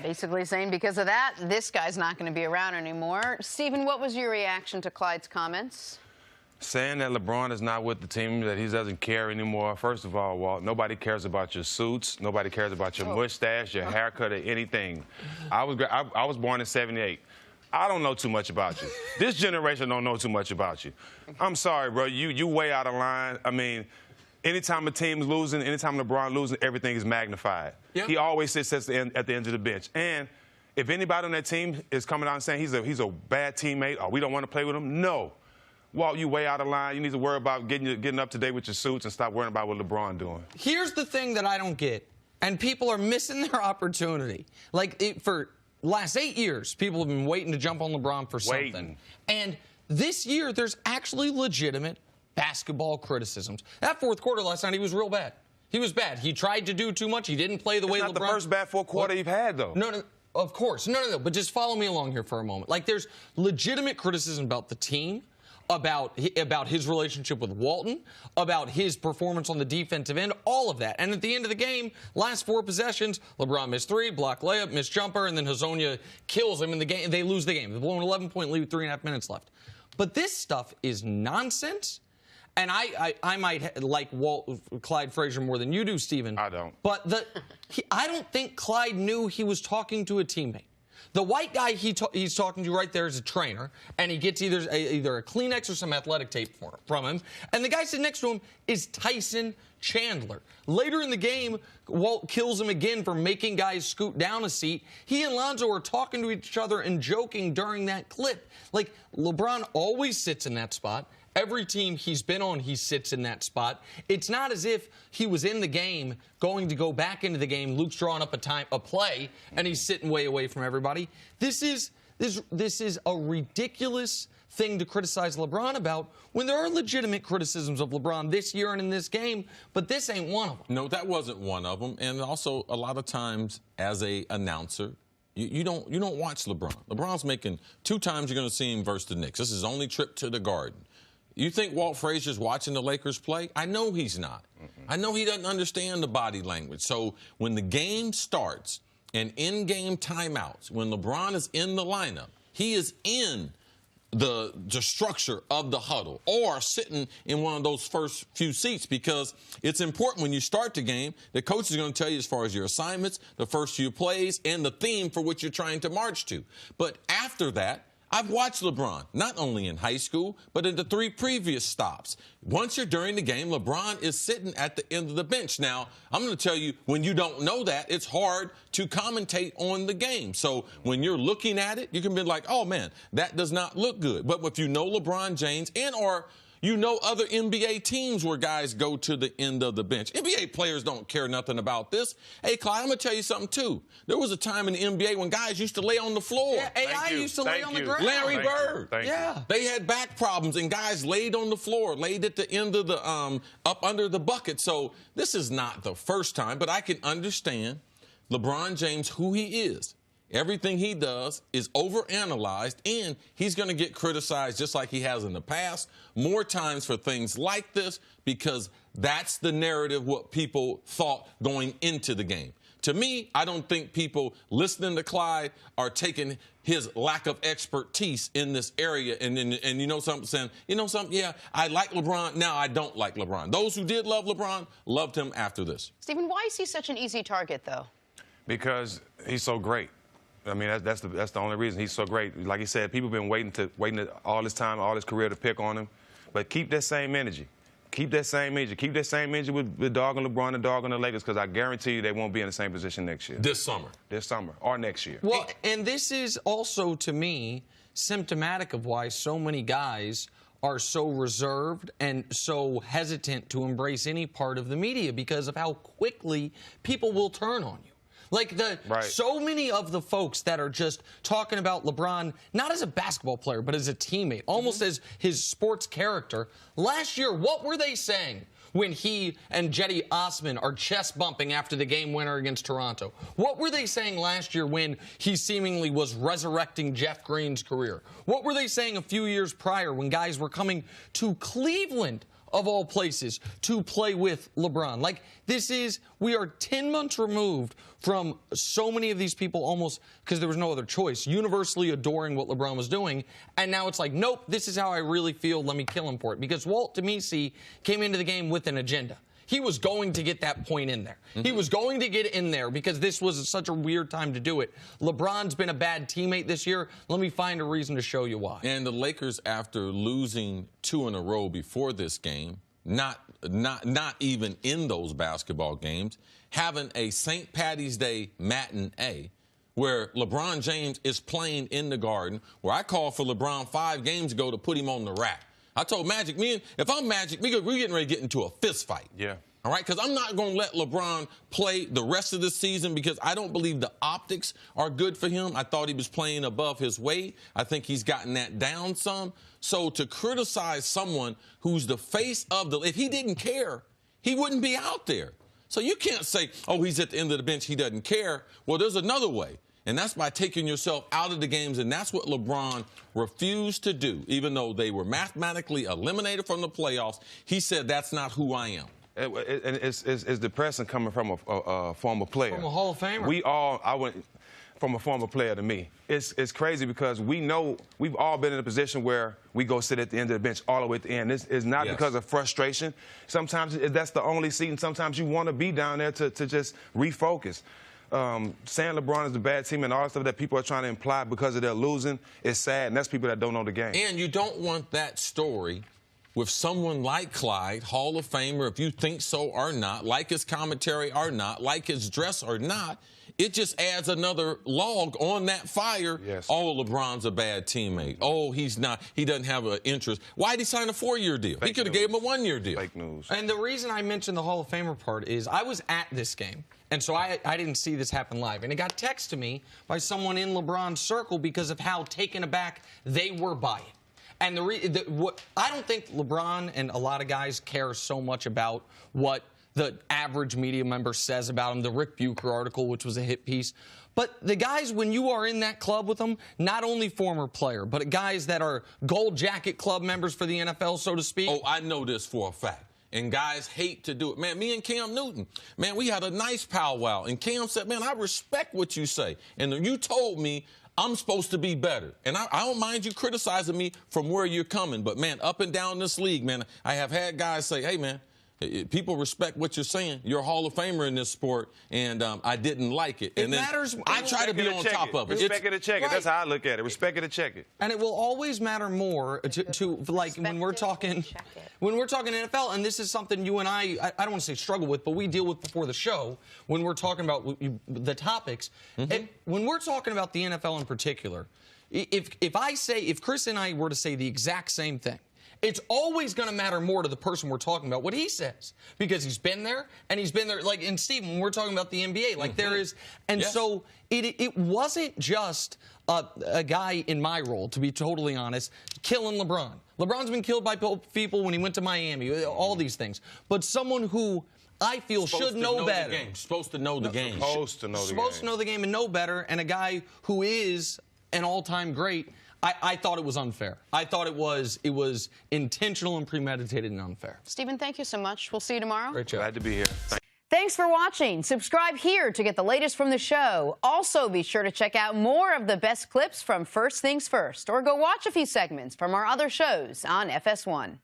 Basically saying because of that, this guy's not going to be around anymore. Stephen, what was your reaction to Clyde's comments? Saying that LeBron is not with the team, that he doesn't care anymore. First of all, Walt, nobody cares about your suits. Nobody cares about your mustache, your haircut, or anything. I was born in '78. I don't know too much about you. This generation don't know too much about you. I'm sorry, bro. You way out of line. I mean, anytime a team's losing, anytime LeBron losing, everything is magnified. Yep. He always sits at the end of the bench. And if anybody on that team is coming out and saying he's a bad teammate or we don't want to play with him, no. Walt, you way out of line. You need to worry about getting up to date with your suits and stop worrying about what LeBron doing. Here's the thing that I don't get, and people are missing their opportunity. For last 8 years, people have been waiting to jump on LeBron for something. And this year, there's actually legitimate basketball criticisms. That fourth quarter last night, he was real bad. He was bad. He tried to do too much. He didn't play the way LeBron. It's not the first bad fourth quarter you've had, though. No, of course. No. But just follow me along here for a moment. There's legitimate criticism about the team, about his relationship with Walton, about his performance on the defensive end, all of that. And at the end of the game, last 4 possessions, LeBron missed 3, block layup, missed jumper, and then Hazonia kills him in the game. They lose the game. They blow an 11-point lead with 3.5 minutes left. But this stuff is nonsense. And I might like Clyde Frazier more than you do, Stephen. I don't. But I don't think Clyde knew he was talking to a teammate. The white guy he's talking to right there is a trainer, and he gets either a Kleenex or some athletic tape from him. And the guy sitting next to him is Tyson Chandler. Later in the game, Walt kills him again for making guys scoot down a seat. He and Lonzo are talking to each other and joking during that clip. LeBron always sits in that spot. Every team he's been on, he sits in that spot. It's not as if he was in the game, going to go back into the game. Luke's drawing up a play, and he's sitting way away from everybody. This is a ridiculous thing to criticize LeBron about when there are legitimate criticisms of LeBron this year and in this game, but this ain't one of them. No, that wasn't one of them. And also, a lot of times, as an announcer, you don't watch LeBron. LeBron's making 2 times you're going to see him versus the Knicks. This is his only trip to the Garden. You think Walt Frazier's watching the Lakers play? I know he's not. I know he doesn't understand the body language. So when the game starts and in-game timeouts, when LeBron is in the lineup, he is in the structure of the huddle or sitting in one of those first few seats, because it's important when you start the game, the coach is going to tell you as far as your assignments, the first few plays, and the theme for which you're trying to march to. But after that, I've watched LeBron, not only in high school, but in the 3 previous stops. Once you're during the game, LeBron is sitting at the end of the bench. Now, I'm going to tell you, when you don't know that, it's hard to commentate on the game. So when you're looking at it, you can be like, oh, man, that does not look good. But if you know LeBron James or you know other NBA teams where guys go to the end of the bench. NBA players don't care nothing about this. Hey, Clyde, I'm going to tell you something, too. There was a time in the NBA when guys used to lay on the floor. Yeah, AI used to lay on the ground. Larry Bird. Yeah. They had back problems, and guys laid on the floor, laid at the end of the, up under the bucket. So this is not the first time, but I can understand LeBron James, who he is. Everything he does is overanalyzed, and he's going to get criticized just like he has in the past, more times for things like this, because that's the narrative what people thought going into the game. To me, I don't think people listening to Clyde are taking his lack of expertise in this area and you know something, saying, you know something, yeah, I like LeBron, now I don't like LeBron. Those who did love LeBron loved him after this. Stephen, why is he such an easy target, though? Because he's so great. I mean, that's the only reason he's so great. Like he said, people have been waiting all this time, all his career to pick on him. But keep that same energy. Keep that same energy. Keep that same energy with Dog and LeBron and Dog and the Lakers, because I guarantee you they won't be in the same position next year. This summer. This summer or next year. Well, and this is also, to me, symptomatic of why so many guys are so reserved and so hesitant to embrace any part of the media, because of how quickly people will turn on you. So many of the folks that are just talking about LeBron, not as a basketball player, but as a teammate, almost as his sports character. Last year, what were they saying when he and Jetty Osman are chest bumping after the game winner against Toronto? What were they saying last year when he seemingly was resurrecting Jeff Green's career? What were they saying a few years prior when guys were coming to Cleveland of all places, to play with LeBron. Like, we are 10 months removed from so many of these people almost, because there was no other choice, universally adoring what LeBron was doing. And now it's like, nope, this is how I really feel. Let me kill him for it. Because Walt Demisi came into the game with an agenda. He was going to get that point in there. He was going to get in there because this was such a weird time to do it. LeBron's been a bad teammate this year. Let me find a reason to show you why. And the Lakers, after losing 2 in a row before this game, not even in those basketball games, having a St. Patty's Day matinee where LeBron James is playing in the Garden, where I called for LeBron 5 games ago to put him on the rack. I told Magic, if I'm Magic, we're getting ready to get into a fist fight. Yeah. All right? Because I'm not going to let LeBron play the rest of the season because I don't believe the optics are good for him. I thought he was playing above his weight. I think he's gotten that down some. So to criticize someone who's the face of if he didn't care, he wouldn't be out there. So you can't say, oh, he's at the end of the bench, he doesn't care. Well, there's another way. And that's by taking yourself out of the games, and that's what LeBron refused to do. Even though they were mathematically eliminated from the playoffs, he said, that's not who I am. And it's depressing coming from a former player. From a Hall of Famer. From a former player to me. It's crazy because we know we've all been in a position where we go sit at the end of the bench all the way at the end. It's not because of frustration. Sometimes that's the only seat, and sometimes you want to be down there to just refocus. Saying LeBron is a bad team and all the stuff that people are trying to imply because of their losing is sad, and that's people that don't know the game. And you don't want that story with someone like Clyde, Hall of Famer, if you think so or not, like his commentary or not, like his dress or not. It just adds another log on that fire. Yes. Oh, LeBron's a bad teammate. Oh, he's not. He doesn't have an interest. Why did he sign a 4-year deal? He could have gave him a 1-year deal. Fake news. And the reason I mentioned the Hall of Famer part is I was at this game, and so I didn't see this happen live. And it got texted to me by someone in LeBron's circle because of how taken aback they were by it. And I don't think LeBron and a lot of guys care so much about what the average media member says about him, the Rick Bucher article, which was a hit piece. But the guys, when you are in that club with them, not only former player, but guys that are gold jacket club members for the NFL, so to speak. Oh, I know this for a fact. And guys hate to do it. Man, me and Cam Newton, man, we had a nice powwow. And Cam said, man, I respect what you say. And you told me I'm supposed to be better. And I don't mind you criticizing me from where you're coming. But, man, up and down this league, man, I have had guys say, hey, man, people respect what you're saying. You're a Hall of Famer in this sport, and I didn't like it. And it matters. I try to be on top of it. Respect it and check it. That's how I look at it. Respect it and check it. And it will always matter more to like when we're talking NFL, and this is something you and I don't want to say struggle with, but we deal with before the show when we're talking about the topics. When we're talking about the NFL in particular, if Chris and I were to say the exact same thing, it's always going to matter more to the person we're talking about what he says, because he's been there, and he's been there. Like, and Steve, when we're talking about the NBA, like there is, and so it wasn't just a guy in my role, to be totally honest, killing LeBron. LeBron's been killed by people when he went to Miami, all these things, but someone who I feel should know better. Supposed to know the game. Supposed to know the game. Supposed to know the game and know better, and a guy who is an all-time great. I thought it was unfair. I thought it was intentional and premeditated and unfair. Stephen, thank you so much. We'll see you tomorrow. Great job. Glad to be here. Thanks for watching. Subscribe here to get the latest from the show. Also, be sure to check out more of the best clips from First Things First, or go watch a few segments from our other shows on FS1.